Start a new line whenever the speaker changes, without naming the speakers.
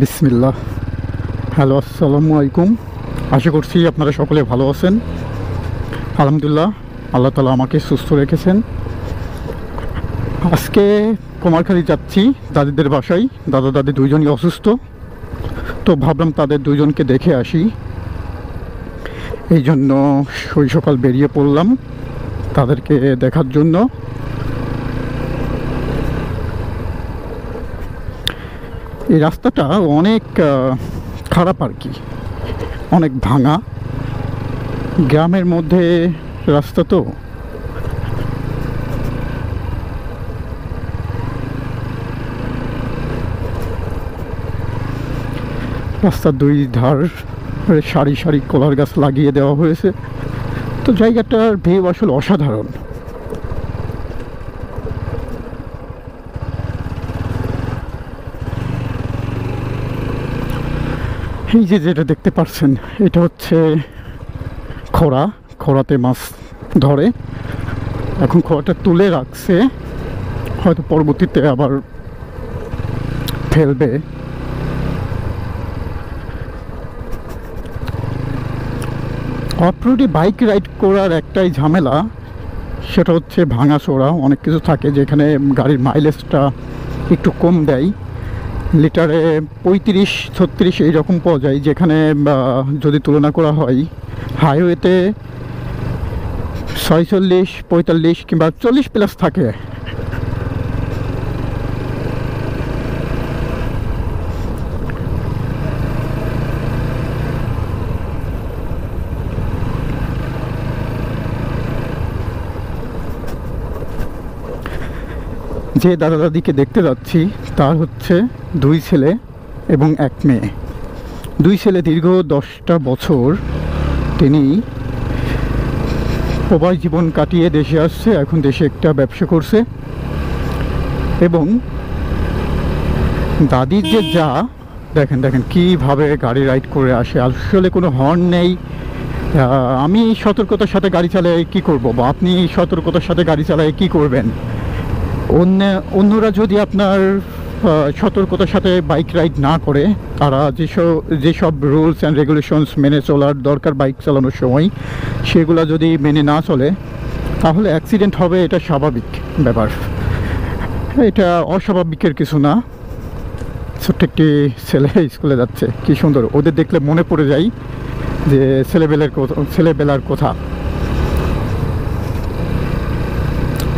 বিসমিল্লাহ। হ্যালো, আসসালামু আলাইকুম। আশা করছি আপনারা সকলে ভালো আছেন। আলহামদুলিল্লাহ, আল্লাহ তাআলা আমাকে সুস্থ রেখেছেন। আজকে কুমারখালী যাচ্ছি দাদিদের বাসায়। দাদা দাদি দুইজনই অসুস্থ, তো ভাবলাম তাদের দুইজনকে দেখে আসি। এই জন্য সকাল বেরিয়ে পড়লাম তাদেরকে দেখার জন্য। এই রাস্তাটা অনেক খারাপ আর কি, অনেক ভাঙা, গ্রামের মধ্যে রাস্তা তো। রাস্তার দুই ধার সারি সারি কলার গাছ লাগিয়ে দেওয়া হয়েছে, তো জায়গাটার ভিউ আসলে অসাধারণ। এই যে যেটা দেখতে পাচ্ছেন, এটা হচ্ছে খরাতে মাছ ধরে। এখন খরাটা তুলে রাখছে, হয়তো পরবর্তীতে আবার ফেলবে। অফরোডে বাইক রাইড করার একটাই ঝামেলা, সেটা হচ্ছে ভাঙাচোরা অনেক কিছু থাকে, যেখানে গাড়ির মাইলেজটা একটু কম দেয়। লিটারে 35-36 এইরকম পাওয়া যায়, যেখানে যদি তুলনা করা হয় হাইওয়েতে 46-45 কিংবা 40 প্লাস থাকে। যে দাদা দাদিকে দেখতে যাচ্ছি তার হচ্ছে দুই ছেলে এবং এক মেয়ে। দুই ছেলে দীর্ঘ 10টা বছর তিনি প্রবাস জীবন কাটিয়ে দেশে আসছে, এখন দেশে একটা ব্যবসা করছে। এবং দাদির যে যা দেখেন কীভাবে গাড়ি রাইড করে আসে, আসলে কোনো হর্ন নেই। আমি সতর্কতার সাথে গাড়ি চালায় কি করব, বা আপনি সতর্কতার সাথে গাড়ি চালায় কি করবেন? অন্যরা যদি আপনার সতর্কতার সাথে বাইক রাইড না করে, তারা যেসব রুলস অ্যান্ড রেগুলেশনস মেনে চলার দরকার বাইক চালানোর সময়, সেগুলো যদি মেনে না চলে, তাহলে অ্যাক্সিডেন্ট হবে। এটা স্বাভাবিক ব্যাপার, এটা অস্বাভাবিকের কিছু না। ছোট্ট একটি ছেলে স্কুলে যাচ্ছে, কি সুন্দর। ওদের দেখলে মনে পড়ে যায় যে ছেলেবেলার কথা।